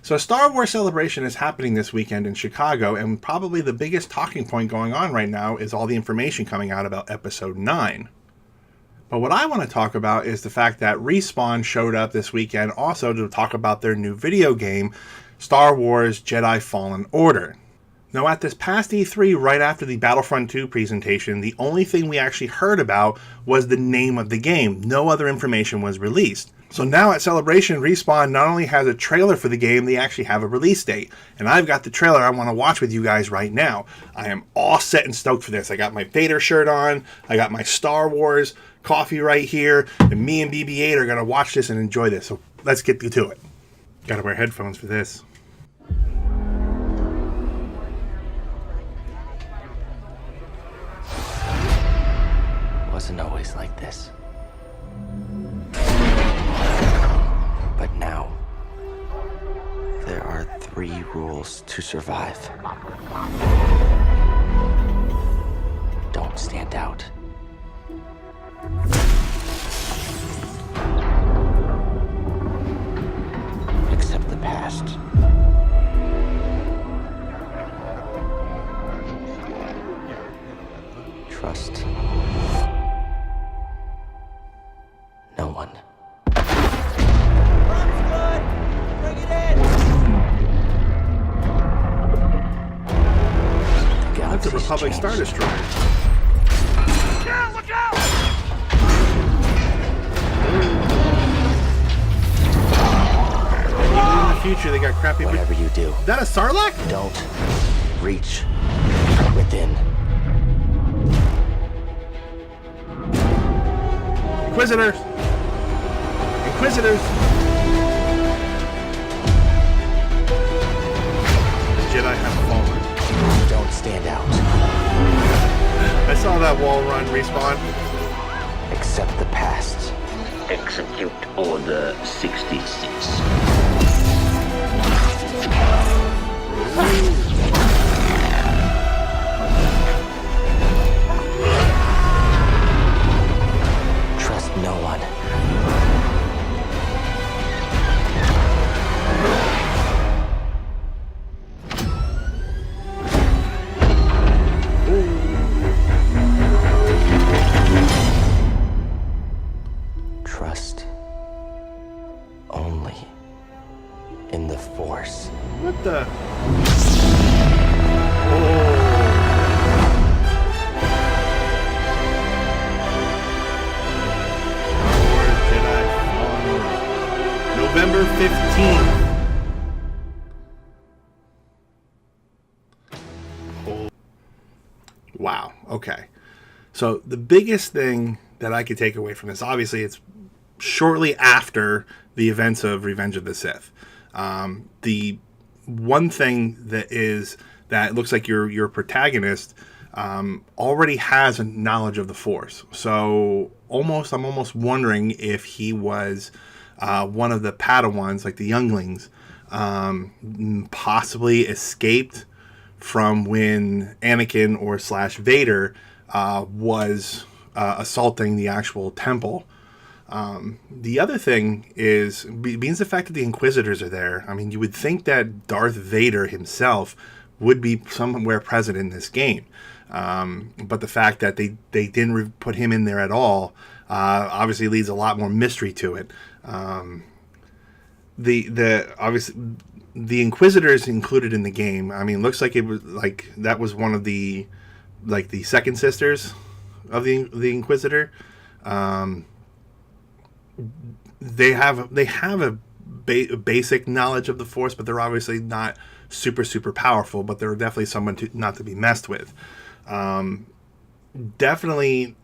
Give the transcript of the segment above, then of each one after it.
So Star Wars Celebration is happening this weekend in Chicago, and probably the biggest talking point going on right now is all the information coming out about Episode 9. But what I want to talk about is the fact that Respawn showed up this weekend also to talk about their new video game, Star Wars Jedi Fallen Order. Now, at this past E3, right after the Battlefront 2 presentation, the only thing we actually heard about was the name of the game. No other information was released. So now at Celebration, Respawn not only has a trailer for the game, they actually have a release date. And I've got the trailer I want to watch with you guys right now. I am all set and stoked for this. I got my Vader shirt on. I got my Star Wars coffee right here. And me and BB-8 are going to watch this and enjoy this. So let's get to it. Got to wear headphones for this. Wasn't always like this. But now, there are 3 rules to survive. Don't stand out. Accept the past. Trust no one. That's a Republic Star Destroyer. Yeah, look out! In the future, they got crappy. Whatever you do, Is that a Sarlacc? don't reach within. Inquisitors! Inquisitors! The Jedi have fallen. Don't stand out. I saw that wall run respawn. Accept the past. Execute Order 66. Trust no one. Trust only in the Force. What the? November 15th. Wow. Okay. So the biggest thing that I could take away from this, obviously, it's shortly after the events of Revenge of the Sith. The one thing that it looks like your protagonist already has a knowledge of the Force. So I'm almost wondering if he was one of the Padawans, like the younglings, possibly escaped from when Anakin or / Vader was assaulting the actual temple. The other thing is, being the fact that the Inquisitors are there, I mean, you would think that Darth Vader himself would be somewhere present in this game. But the fact that they didn't put him in there at all obviously leads a lot more mystery to it. Obviously the Inquisitors included in the game. I mean, looks like it was like that was one of the second sisters of the Inquisitor. They have a basic knowledge of the Force, but they're obviously not super powerful. But they're definitely someone not to be messed with. Definitely,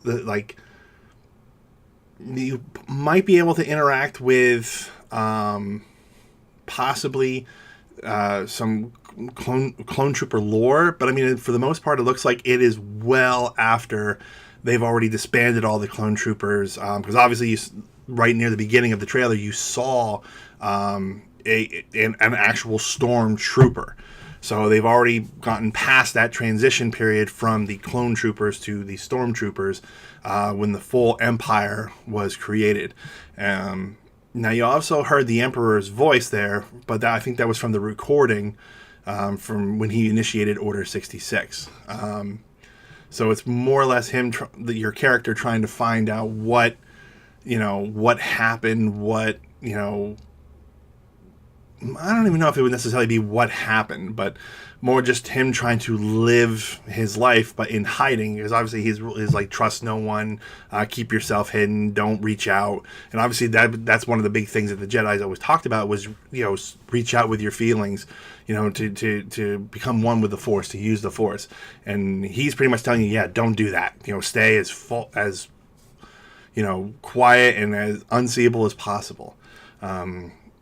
you might be able to interact with possibly some clone trooper lore, but I mean, for the most part, it looks like it is well after they've already disbanded all the clone troopers. Because obviously, right near the beginning of the trailer, you saw an actual storm trooper. So they've already gotten past that transition period from the clone troopers to the stormtroopers when the full empire was created. Now, you also heard the Emperor's voice there, but I think that was from the recording from when he initiated Order 66. So it's more or less him, your character, trying to find out what happened, I don't even know if it would necessarily be what happened, but more just him trying to live his life, but in hiding. Because obviously he's like, trust no one, keep yourself hidden, don't reach out. And obviously that's one of the big things that the Jedi's always talked about was, reach out with your feelings, to become one with the Force, to use the Force. And he's pretty much telling you, yeah, don't do that. Stay as quiet and as unseeable as possible.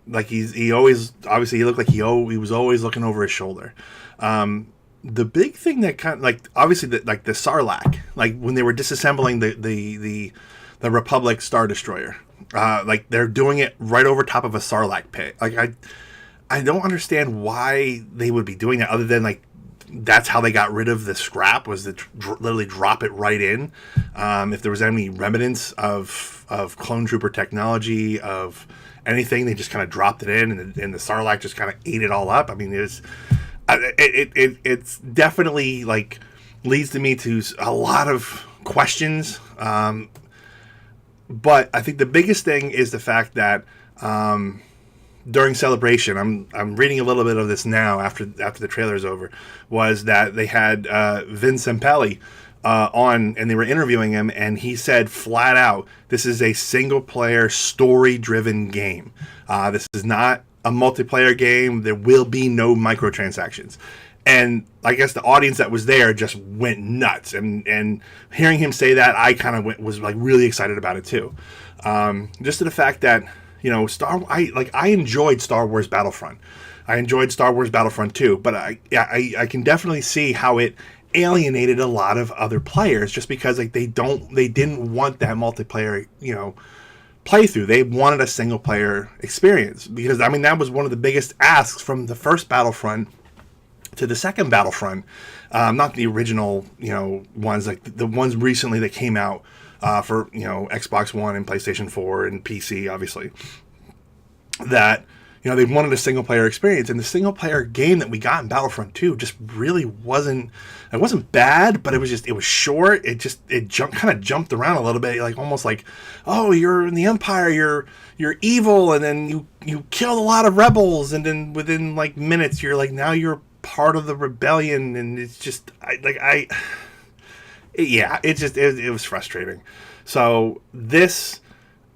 Like he always, obviously he looked like he was always looking over his shoulder. The big thing that kind of, like, obviously the Sarlacc, like when they were disassembling the Republic Star Destroyer, like they're doing it right over top of a Sarlacc pit. Like I don't understand why they would be doing that, other than like that's how they got rid of the scrap, was to literally drop it right in. If there was any remnants of clone trooper technology, of anything, they just kind of dropped it in, and the Sarlacc just kind of ate it all up. I mean, it's definitely like leads to me to a lot of questions. But I think the biggest thing is the fact that during Celebration, I'm reading a little bit of this now after the trailer is over, was that they had Vince Zampelli on, and they were interviewing him, and he said flat out, this is a single player story driven game. This is not a multiplayer game. There will be no microtransactions. And I guess the audience that was there just went nuts, and hearing him say that, I kind of was like really excited about it too. Just to the fact that, I enjoyed Star Wars Battlefront. I enjoyed Star Wars Battlefront 2, but I can definitely see how it alienated a lot of other players, just because like they didn't want that multiplayer, playthrough. They wanted a single player experience, because I mean that was one of the biggest asks from the first Battlefront to the second Battlefront, not the original, ones, like the ones recently that came out for Xbox One and PlayStation 4 and PC, obviously, that they wanted a single player experience. And the single player game that we got in Battlefront 2 just really wasn't bad, but it was short. It kind of jumped around a little bit, like almost like, oh, you're in the Empire, you're evil, and then you killed a lot of rebels, and then within like minutes you're like, now you're part of the rebellion. And it's just it was frustrating. So this,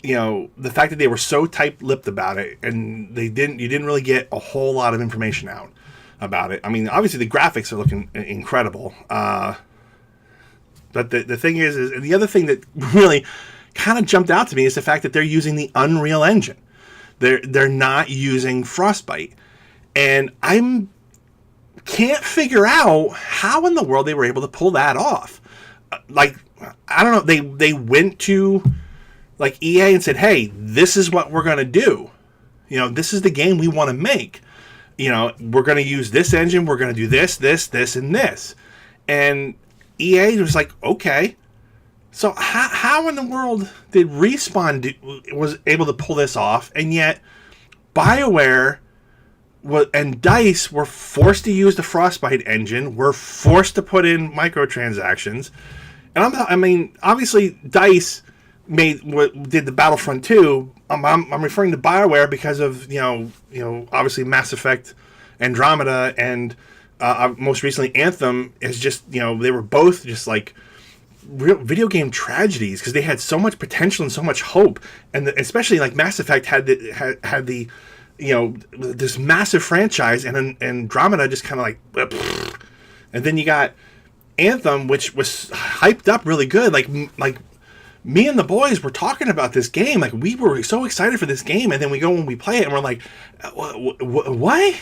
the fact that they were so tight-lipped about it, and you didn't really get a whole lot of information out about it. I mean, obviously the graphics are looking incredible, but the thing is and the other thing that really kind of jumped out to me is the fact that they're using the Unreal Engine. They're not using Frostbite, and can't figure out how in the world they were able to pull that off. Like, I don't know, they went to like EA and said, hey, this is what we're going to do. This is the game we want to make. We're going to use this engine. We're going to do this, and this. And EA was like, okay. So how in the world did Respawn was able to pull this off, and yet BioWare and DICE were forced to use the Frostbite engine, were forced to put in microtransactions. And I mean, obviously DICE did the Battlefront 2. I'm referring to BioWare because of obviously Mass Effect Andromeda, and most recently Anthem is just they were both just like real video game tragedies, because they had so much potential and so much hope, and especially like Mass Effect had the this massive franchise, and Andromeda just kind of like, and then you got Anthem, which was hyped up really good. Like me and the boys were talking about this game. Like, we were so excited for this game, and then we go and we play it, and we're like, what?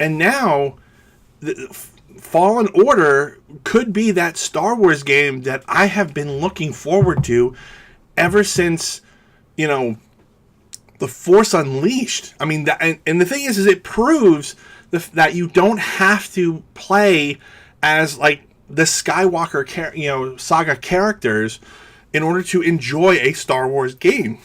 And now, Fallen Order could be that Star Wars game that I have been looking forward to ever since, The Force Unleashed. I mean, and the thing is it proves that you don't have to play as like the Skywalker saga characters in order to enjoy a Star Wars game.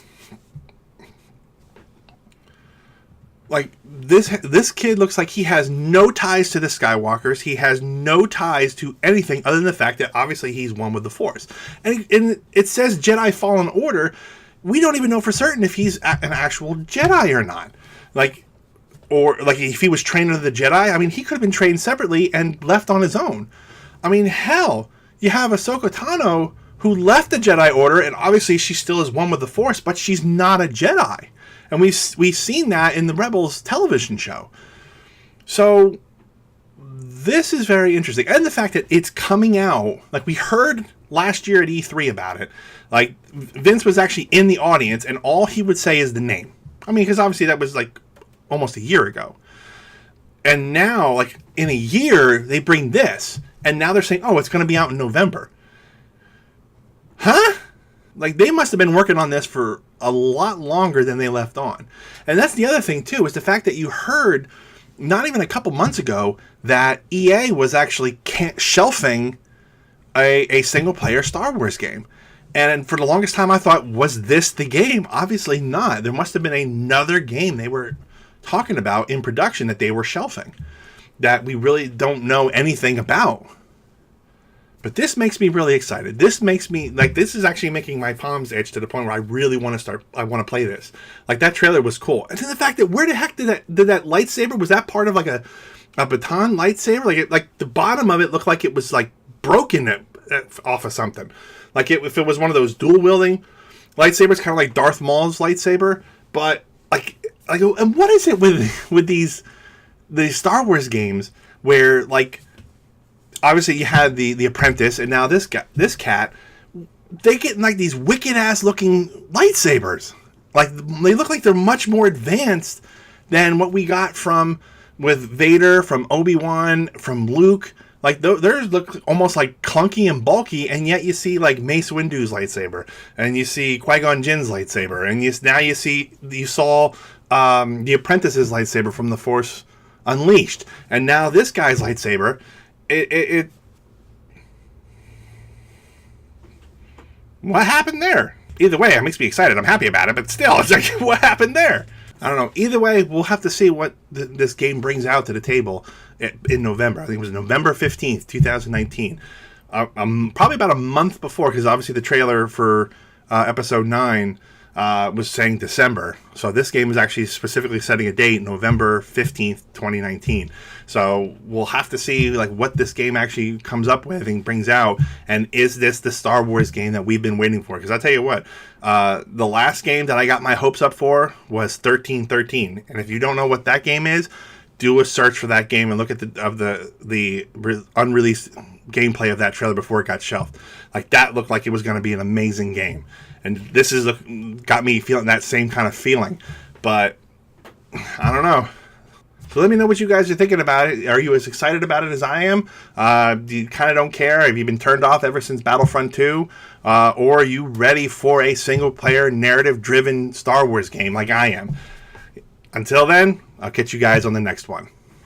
Like, this kid looks like he has no ties to the Skywalkers. He has no ties to anything other than the fact that obviously he's one with the Force. And it says Jedi Fallen Order. We don't even know for certain if he's an actual Jedi or not. Like, or like if he was trained under the Jedi. I mean, he could have been trained separately and left on his own. I mean, hell, you have Ahsoka Tano who left the Jedi Order, and obviously she still is one with the Force, but she's not a Jedi. And we've seen that in the Rebels television show. So this is very interesting. And the fact that it's coming out, like we heard last year at E3 about it, like Vince was actually in the audience and all he would say is the name. I mean, because obviously that was like almost a year ago. And now, like in a year, they bring this. And now they're saying, oh, it's going to be out in November. Huh? Like, they must have been working on this for a lot longer than they left on. And that's the other thing, too, is the fact that you heard, not even a couple months ago, that EA was actually shelving a single-player Star Wars game. And for the longest time, I thought, was this the game? Obviously not. There must have been another game they were talking about in production that they were shelving, that we really don't know anything about. But this makes me really excited. This makes me, like, this is actually making my palms itch to the point where I really want to play this. Like, that trailer was cool. And then the fact that, where the heck did that lightsaber, was that part of like a baton lightsaber? Like the bottom of it looked like it was like broken off of something. Like if it was one of those dual wielding lightsabers, kind of like Darth Maul's lightsaber. But like, and what is it with these Star Wars games where, like, obviously you had the Apprentice, and now this cat, they get like these wicked ass looking lightsabers. Like, they look like they're much more advanced than what we got with Vader, from Obi-Wan, from Luke. Like, theirs look almost like clunky and bulky, and yet you see like Mace Windu's lightsaber, and you see Qui-Gon Jinn's lightsaber, and you saw the Apprentice's lightsaber from The Force Unleashed, and now this guy's lightsaber. What happened there? Either way, it makes me excited. I'm happy about it, but still, it's like, what happened there? I don't know. Either way, we'll have to see what this game brings out to the table in November. I think it was November 15th, 2019. Probably about a month before, because obviously the trailer for Episode 9 was saying December. So this game is actually specifically setting a date, November 15th, 2019. So we'll have to see like what this game actually comes up with and brings out. And is this the Star Wars game that we've been waiting for? Because I'll tell you what, the last game that I got my hopes up for was 1313. And if you don't know what that game is, do a search for that game and look at the unreleased gameplay of that trailer before it got shelved. Like, that looked like it was going to be an amazing game. And this is got me feeling that same kind of feeling. But I don't know. So let me know what you guys are thinking about it. Are you as excited about it as I am? Do you kind of don't care? Have you been turned off ever since Battlefront 2? Or are you ready for a single-player, narrative-driven Star Wars game like I am? Until then, I'll catch you guys on the next one.